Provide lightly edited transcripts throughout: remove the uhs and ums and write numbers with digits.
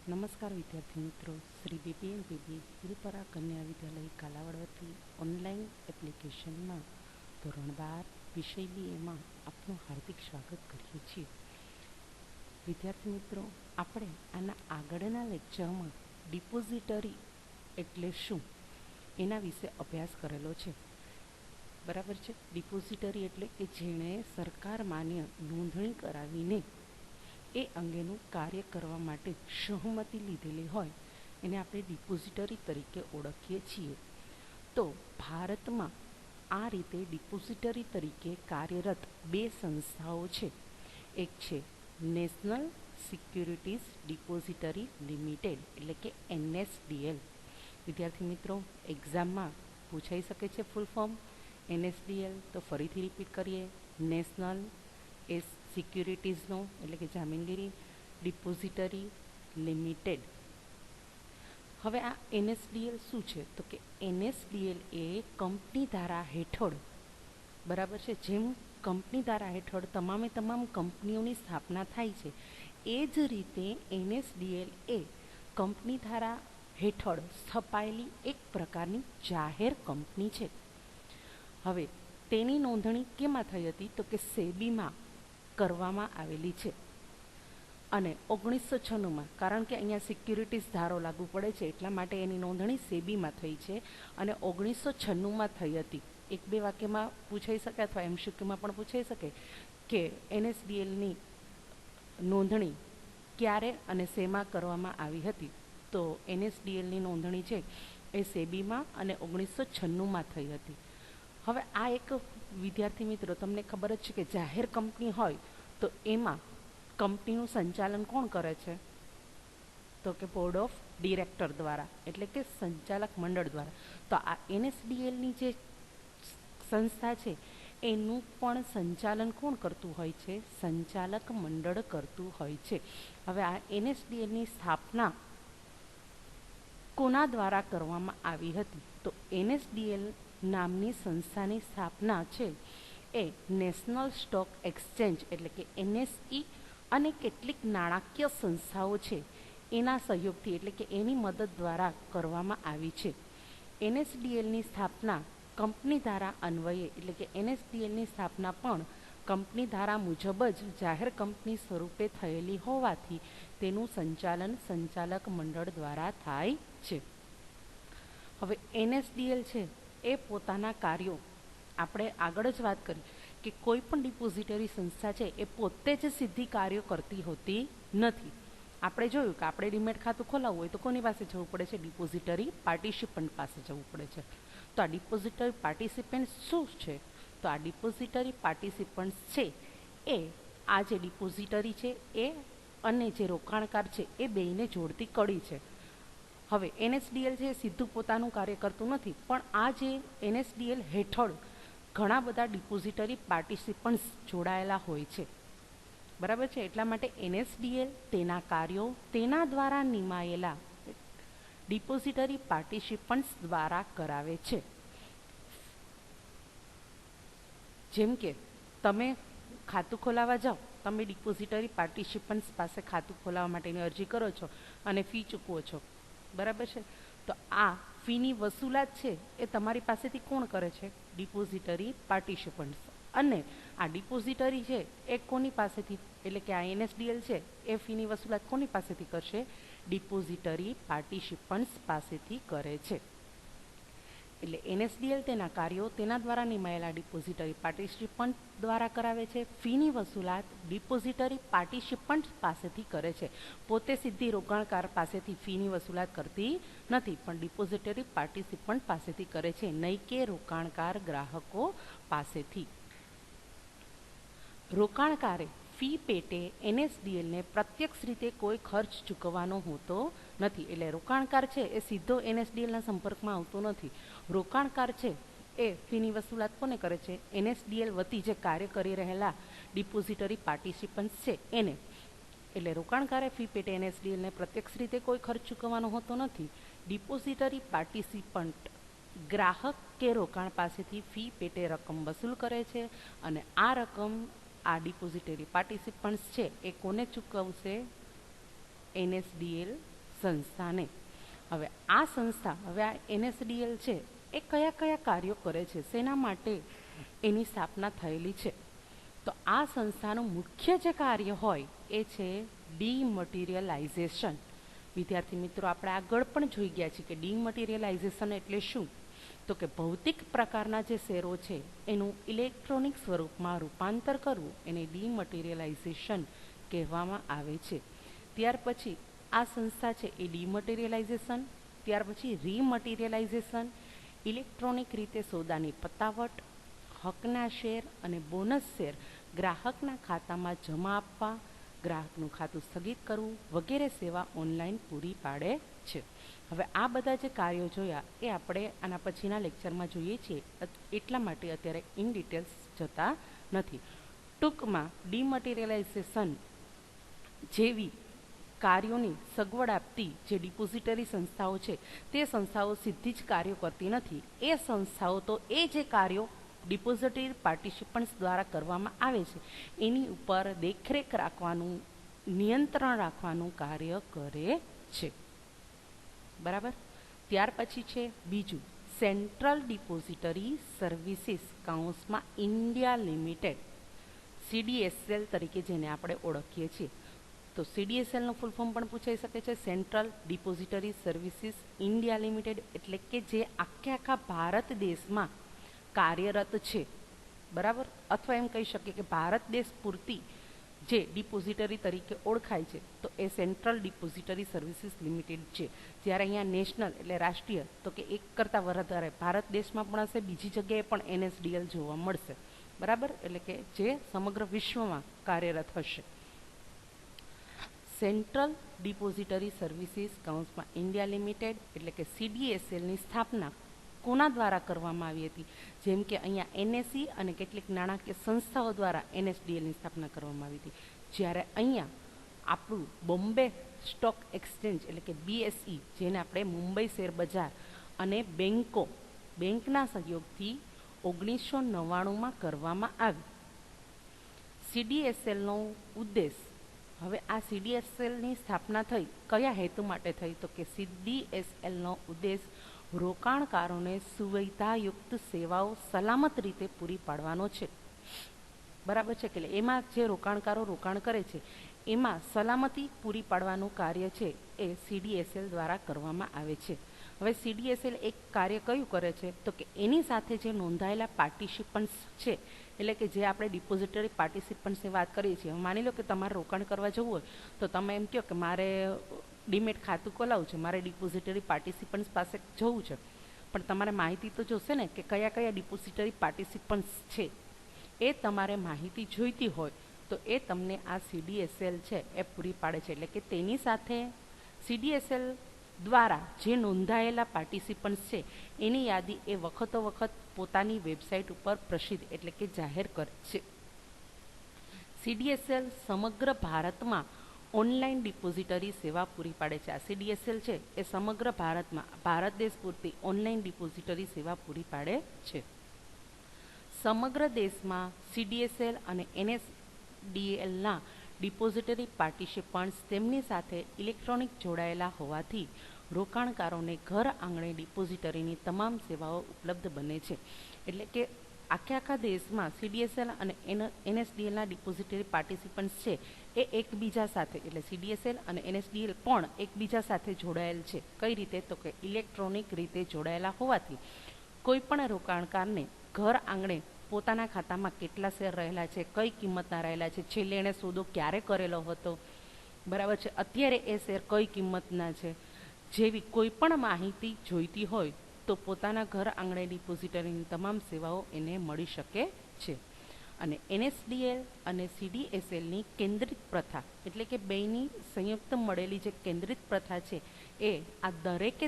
નમસ્કાર વિદ્યાર્થી મિત્રો, શ્રી બીપીએમપીબી ગુરુપરા કન્યા વિદ્યાલય કાલાવડ વતી ઓનલાઈન એપ્લિકેશનમાં ધોરણ 12 વિષય બીએમાં આપનું હાર્દિક સ્વાગત કરીએ છીએ. વિદ્યાર્થી મિત્રો, આપણે આના આગળના લેક્ચરમાં ડિપોઝિટરી એટલે શું એના વિશે અભ્યાસ કરેલો છે. બરાબર છે. ડિપોઝિટરી એટલે કે જેણે સરકાર માન્ય નોંધણી કરાવીને એ અંગેનું કાર્ય કરવા માટે સહમતિ લીધેલી હોય એને આપણે ડિપોઝિટરી તરીકે ઓળખીએ છીએ. તો ભારતમાં આ રીતે ડિપોઝિટરી તરીકે કાર્યરત બે સંસ્થાઓ છે. એક છે નેશનલ સિક્યુરિટીઝ ડિપોઝિટરી લિમિટેડ એટલે કે NSDL. વિદ્યાર્થી મિત્રો, એક્ઝામમાં પૂછાઈ શકે છે ફૂલ ફોર્મ NSDL. તો ફરીથી રિપીટ કરીએ. નેશનલ એ સિક્યુરિટીઝનો એટલે કે જામીનગીરી ડિપોઝિટરી લિમિટેડ. હવે આ NSDL શું છે? તો કે NSDL એ કંપની ધારા હેઠળ, બરાબર છે, જેમ કંપની ધારા હેઠળ તમામ કંપનીઓની સ્થાપના થાય છે એ જ રીતે NSDL એ કંપની ધારા હેઠળ સ્થપાયેલી એક પ્રકારની જાહેર કંપની છે. હવે તેની નોંધણી કેમાં થઈ હતી? તો કે સેબીમાં કરવામાં આવેલી છે અને 1996માં, કારણ કે અહીંયા સિક્યુરિટીઝ ધારો લાગુ પડે છે એટલા માટે એની નોંધણી સેબીમાં થઈ છે અને 1996માં થઈ હતી. એક બે વાક્યમાં પૂછાઈ શકે અથવા MCQમાં પણ પૂછાઈ શકે કે NSDLની નોંધણી ક્યારે અને શેમાં કરવામાં આવી હતી. તો NSDLની નોંધણી છે એ સેબીમાં અને 1996માં થઈ હતી. હવે આ એક વિદ્યાર્થી મિત્રો, તમને ખબર જ છે કે જાહેર કંપની હોય તો એમાં કંપનીનું સંચાલન કોણ કરે છે? તો કે બોર્ડ ઓફ ડિરેક્ટર દ્વારા, એટલે કે સંચાલક મંડળ દ્વારા. તો આ NSDLની જે સંસ્થા છે એનું પણ સંચાલન કોણ કરતું હોય છે? સંચાલક મંડળ કરતું હોય છે. હવે આ NSDLની સ્થાપના કોના દ્વારા કરવામાં આવી હતી? તો NSDL નામની સંસ્થાની સ્થાપના છે એ નેશનલ સ્ટોક એક્સચેન્જ એટલે કે NSE અને કેટલીક નાણાકીય સંસ્થાઓ છે એના સહયોગથી એટલે કે એની મદદ દ્વારા કરવામાં આવી છે. NSDLની સ્થાપના કંપની ધારા અન્વયે એટલે કે NSDLની સ્થાપના પણ કંપની ધારા મુજબ જ જાહેર કંપની સ્વરૂપે થયેલી હોવાથી તેનું સંચાલન સંચાલક મંડળ દ્વારા થાય છે. હવે NSDL છે એ પોતાના કાર્યો, આપણે આગળ જ વાત કરી કે કોઈ પણ ડિપોઝિટરી સંસ્થા છે એ પોતે જ સીધી કાર્યો કરતી હોતી નથી. આપણે જોયું કે આપણે ડીમેટ ખાતું ખોલાવવું હોય તો કોની પાસે જવું પડે છે? ડિપોઝિટરી પાર્ટિસિપન્ટ પાસે જવું પડે છે. તો આ ડિપોઝિટરી પાર્ટિસિપન્ટ શું છે? તો આ ડિપોઝિટરી પાર્ટિસિપન્ટ છે એ આ જે ડિપોઝિટરી છે એ અને જે રોકાણકાર છે એ બેયને જોડતી કડી છે. હવે NSDL છે સીધું પોતાનું કાર્ય કરતું નથી, પણ આ જે NSDL હેઠળ ઘણા બધા ડિપોઝિટરી પાર્ટિસિપન્ટ્સ જોડાયેલા હોય છે. બરાબર છે. એટલા માટે NSDL તેના કાર્યો તેના દ્વારા નિમાયેલા ડિપોઝિટરી પાર્ટિસિપન્ટ્સ દ્વારા કરાવે છે. જેમ કે તમે ખાતું ખોલાવવા જાઓ, તમે ડિપોઝિટરી પાર્ટિસિપન્ટ્સ પાસે ખાતું ખોલાવવા માટેની અરજી કરો છો અને ફી ચૂકવો છો. બરાબર છે. તો આ ફીની વસૂલાત છે એ તમારી પાસેથી કોણ કરે છે? Depository participants. અને આ ડિપોઝિટરી છે એ કોની પાસેથી, એટલે કે આ NSDL છે એ ફીની વસૂલાત કોની પાસેથી કરશે? ડિપોઝિટરી પાર્ટિસિપન્ટ્સ પાસેથી કરે છે. એટલે NSDL તેના કાર્યો તેના દ્વારા નિમાયેલા ડિપોઝિટરી પાર્ટિસિપન્ટ દ્વારા કરાવે છે. ફીની વસૂલાત ડિપોઝિટરી પાર્ટિસિપન્ટ પાસેથી કરે છે. પોતે સીધી રોકાણકાર પાસેથી ફીની વસૂલાત કરતી નથી, પણ ડિપોઝિટરી પાર્ટિસિપન્ટ પાસેથી કરે છે, નહીં કે રોકાણકાર ગ્રાહકો પાસેથી. રોકાણકારે ફી પેટે NSDLને પ્રત્યક્ષ રીતે કોઈ ખર્ચ ચૂકવવાનો હોતો નથી. એટલે રોકાણકાર છે એ સીધો NSDLના સંપર્કમાં આવતો નથી. રોકાણકાર છે એ ફીની વસૂલાત કોને કરે છે? NSDL વતી જે કાર્ય કરી રહેલા ડિપોઝિટરી પાર્ટિસિપન્ટ્સ છે એને. એટલે રોકાણકારે ફી પેટે NSDLને પ્રત્યક્ષ રીતે કોઈ ખર્ચ ચૂકવવાનો હોતો નથી. ડિપોઝિટરી પાર્ટિસિપન્ટ ગ્રાહક કે રોકાણ પાસેથી ફી પેટે રકમ વસૂલ કરે છે અને આ રકમ આ ડિપોઝિટરી પાર્ટિસિપન્ટ્સ છે એ કોને ચૂકવશે? NSDL સંસ્થાને. હવે આ સંસ્થા, હવે આ NSDL છે એ કયા કયા કાર્યો કરે છે, શેના માટે એની સ્થાપના થયેલી છે? તો આ સંસ્થાનું મુખ્ય જે કાર્ય હોય એ છે ડીમટીરિયલાઇઝેશન. વિદ્યાર્થી મિત્રો, આપણે આગળ પણ જોઈ ગયા છીએ કે ડીમટીરિયલાઇઝેશન એટલે શું? તો કે ભૌતિક પ્રકારના જે શેરો છે એનું ઇલેક્ટ્રોનિક સ્વરૂપમાં રૂપાંતર કરવું એને ડીમટીરિયલાઇઝેશન કહેવામાં આવે છે. ત્યાર પછી આ સંસ્થા છે એ ડીમટીરિયલાઇઝેશન, ત્યાર પછી રીમટીરિયલાઇઝેશન, ઇલેક્ટ્રોનિક રીતે સોદાની પતાવટ, હકના શેર અને બોનસ શેર ગ્રાહકના ખાતામાં જમા આપવા, ગ્રાહકનું ખાતું સ્થગિત કરવું વગેરે સેવા ઓનલાઈન પૂરી પાડે છે. હવે આ બધા જે કાર્યો જોયા એ આપણે આના પછીના લેક્ચરમાં જોઈએ છીએ, એટલા માટે અત્યારે ઇન ડિટેલ્સ જતા નથી. ટૂંકમાં ડીમટીરિયલાઇઝેશન જેવી કાર્યોની સગવડ આપતી જે ડિપોઝિટરી સંસ્થાઓ છે તે સંસ્થાઓ સીધી જ કાર્યો કરતી નથી. એ સંસ્થાઓ તો એ જે કાર્યો ડિપોઝિટરી પાર્ટિસિપન્ટ્સ દ્વારા કરવામાં આવે છે એની ઉપર દેખરેખ રાખવાનું, નિયંત્રણ રાખવાનું કાર્ય કરે છે. બરાબર. ત્યાર પછી છે બીજું સેન્ટ્રલ ડિપોઝિટરી સર્વિસીસ કાઉન્સમાં ઇન્ડિયા લિમિટેડ, CDSL તરીકે જેને આપણે ઓળખીએ છીએ. તો CDSLનું ફૂલ ફોર્મ પણ પૂછાઈ શકે છે, central depository services India limited, એટલે કે જે આખા ભારત દેશમાં કાર્યરત છે. બરાબર. અથવા એમ કહી શકીએ કે ભારત દેશ પૂરતી જે ડિપોઝિટરી તરીકે ઓળખાય છે તો એ સેન્ટ્રલ ડિપોઝિટરી સર્વિસીસ લિમિટેડ છે. જ્યારે અહીંયા નેશનલ એટલે રાષ્ટ્રીય, તો કે એક કરતાં વધારે ભારત દેશમાં પણ હશે, બીજી જગ્યાએ પણ NSDL જોવા મળશે. બરાબર. એટલે કે જે સમગ્ર વિશ્વમાં કાર્યરત હશે. સેન્ટ્રલ ડિપોઝિટરી સર્વિસીસ કાઉન્સમાં ઇન્ડિયા લિમિટેડ એટલે કે CDSLની સ્થાપના કોના દ્વારા કરવામાં આવી હતી? જેમ કે અહીંયા NSE અને કેટલીક નાણાકીય સંસ્થાઓ દ્વારા NSDLની સ્થાપના કરવામાં આવી હતી. જ્યારે અહીંયા આપણું બોમ્બે સ્ટોક એક્સચેન્જ એટલે કે BSE, જેને આપણે મુંબઈ શેર બજાર અને બેંકના સહયોગથી 1999માં કરવામાં આવી. CDSLનો ઉદ્દેશ, હવે આ CDSLની સ્થાપના થઈ કયા હેતુ માટે થઈ? તો કે CDSLનો ઉદ્દેશ રોકાણકારોને સુવિધાયુક્ત સેવાઓ સલામત રીતે પૂરી પાડવાનો છે. બરાબર છે. કે એમાં જે રોકાણકારો રોકાણ કરે છે એમાં સલામતી પૂરી પાડવાનું કાર્ય છે એ CDSL દ્વારા કરવામાં આવે છે. હવે CDSL એક કાર્ય કયું કરે છે? તો કે એની સાથે જે નોંધાયેલા પાર્ટિસિપન્ટ્સ છે, એટલે કે જે આપણે ડિપોઝિટરી પાર્ટિસિપન્ટ્સની વાત કરીએ છીએ. માની લો કે તમારે રોકાણ કરવા જવું હોય તો તમે એમ કહો કે મારે ડીમેટ ખાતું ખોલાવવું છે, મારે ડિપોઝિટરી પાર્ટિસિપન્ટ્સ પાસે જવું છે, પણ તમારે માહિતી તો જોશે ને કે કયા કયા ડિપોઝિટરી પાર્ટિસિપન્ટ્સ છે. એ તમારે માહિતી જોઈતી હોય તો એ તમને આ CDSL છે એ પૂરી પાડે છે. એટલે કે તેની સાથે CDSL દ્વારા જે નોંધાયેલા પાર્ટિસિપન્ટ્સ છે એની યાદી એ વખત પોતાની વેબસાઇટ ઉપર પ્રસિદ્ધ એટલે કે જાહેર કરે છે. CDSL સમગ્ર ભારતમાં ઓનલાઈન ડિપોઝિટરી સેવા પૂરી પાડે છે. આ CDSL છે એ સમગ્ર ભારતમાં ભારત દેશ પૂરતી ઓનલાઈન ડિપોઝિટરી સેવા પૂરી પાડે છે. સમગ્ર દેશમાં CDSL અને NSDLના ડિપોઝિટરી પાર્ટિસિપન્ટ્સ તેમની સાથે ઇલેક્ટ્રોનિક જોડાયેલા હોવાથી રોકાણકારોને ઘર આંગણે ડિપોઝિટરીની તમામ સેવાઓ ઉપલબ્ધ બને છે. એટલે કે આખા દેશમાં CDSL અને NSDLના ડિપોઝિટરી પાર્ટિસિપન્ટ્સ છે એ એકબીજા સાથે, એટલે CDSL અને NSDL પણ એકબીજા સાથે જોડાયેલ છે. કઈ રીતે? તો કે ઇલેક્ટ્રોનિક રીતે જોડાયેલા હોવાથી કોઈ પણ રોકાણકારને ઘર આંગણે પોતાના ખાતામાં કેટલા શેર રહેલા છે, કઈ કિંમતના રહેલા છે, છેલ્લે એણે સોદો ક્યારે કરેલો હતો, બરાબર છે, અત્યારે એ શેર કઈ કિંમતના છે, જેવી કોઈ પણ માહિતી જોઈતી હોય તો પોતાના ઘર આંગણે ડિપોઝિટરીની તમામ સેવાઓ એને મળી શકે છે. અને NSDL અને CDSLની કેન્દ્રિત પ્રથા એટલે કે બેયની સંયુક્ત મળેલી જે કેન્દ્રિત પ્રથા છે એ આ દરેક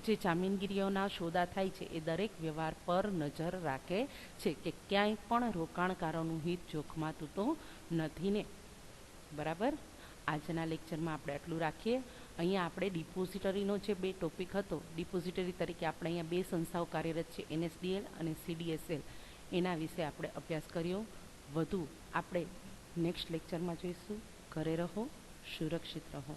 જે જામીનગીરીઓના સોદા થાય છે એ દરેક વ્યવહાર પર નજર રાખે છે કે ક્યાંય પણ રોકાણકારોનું હિત જોખમાતું તો નથી ને. બરાબર. આજના લેક્ચરમાં આપણે આટલું રાખીએ. અહીંયા આપણે ડિપોઝિટરીનો જે બે ટોપિક હતો, ડિપોઝિટરી તરીકે આપણે અહીંયા બે સંસ્થાઓ કાર્યરત છે, NSDL અને CDSL, એના વિશે આપણે અભ્યાસ કર્યો. વધુ આપણે નેક્સ્ટ લેક્ચરમાં જોઈશું. ઘરે રહો, સુરક્ષિત રહો.